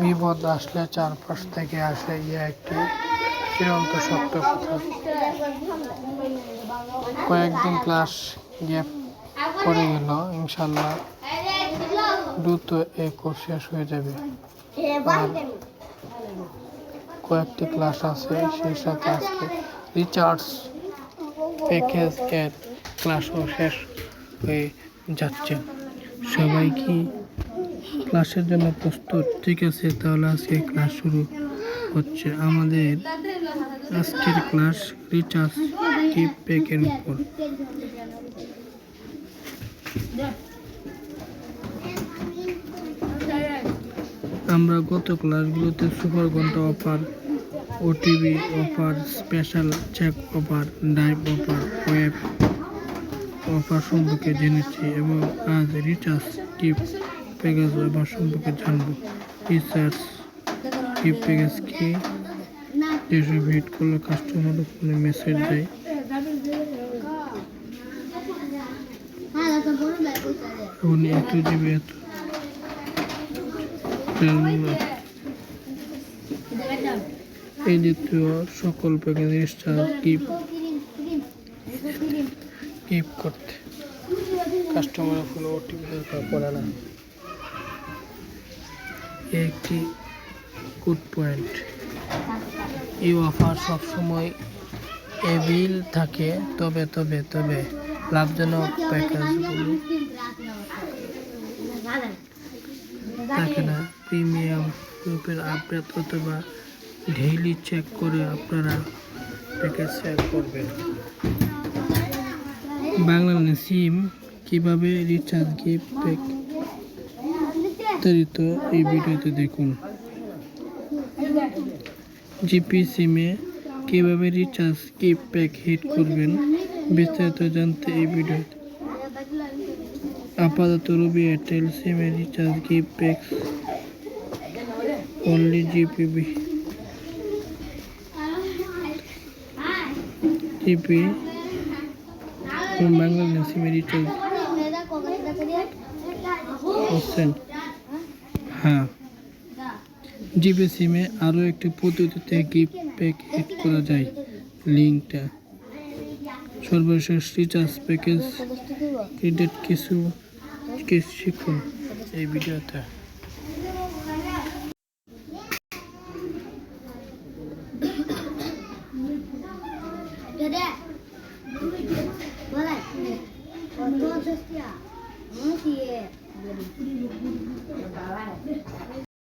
বিপদ আসলে চারপাশ থেকে আসে একটি চিরন্ত সত্য কথা। কয়েকদিন ক্লাস গ্যাপ পড়ে গেল, ইনশাল্লাহ দ্রুত এই কোর্স শেষ হয়ে যাবে। আর কয়েকটি ক্লাস আছে, সেই সাথে আজকে রিচার্জ প্যাকেজ এর ক্লাসও শেষ হয়ে যাচ্ছে। সবাই কি ক্লাসের জন্য প্রস্তুত? ঠিক আছে, তাহলে আজকে ক্লাস শুরু হচ্ছে। আমাদের আজকের ক্লাস রিচার্জ গিফট প্যাকের উপর। আমরা গত ক্লাসগুলোতে সুপার ঘন্টা offer, OTV offer, special check offer, dive offer, web offer সম্পর্কে জেনেছি এবং আজ রিচার্জ গিফট প্যাকেজ অফার সম্পর্কে জানব। রিচার্জ গিফট প্যাকেজ কি? যেসব হিট করলে কাস্টমার ফোনে মেসেজ দেয়। এখন 1 GB এই জাতীয় সকল প্যাকেজ রিচার্জ গিফট করতে কাস্টমার ফোনে ওটিপি দরকার পড়ে না। একটি গুড পয়েন্ট, এই অফার সবসময় এভেইল থাকে, তবে লাভজনক প্যাকেজগুলো থাকে না। প্রিমিয়াম গ্রুপের আপডেট অথবা ডেইলি চেক করে আপনারা প্যাকেজ শেয়ার করবেন। বাংলা সিম কিভাবে রিচার্জ গিফট প্যাক বিস্তারিত এই ভিডিওতে দেখুন। জিপি সিমে কিভাবে রিচার্জ গিফট প্যাক হিট করবেন বিস্তারিত জানতে এই ভিডিওতে। আপাতত রবি এয়ারটেল সিমে recharge gift pack only GP Bangla সিমে রিচার্জ করছেন। হ্যাঁ, জিপি সিমে আরও একটি পদ্ধতিতে গিফট প্যাক হিট করা যায়। লিঙ্কটা সর্বশেষ রিচার্জ প্যাকেজ ক্রেডিট কিছু শিখুন এই ভিডিওতে।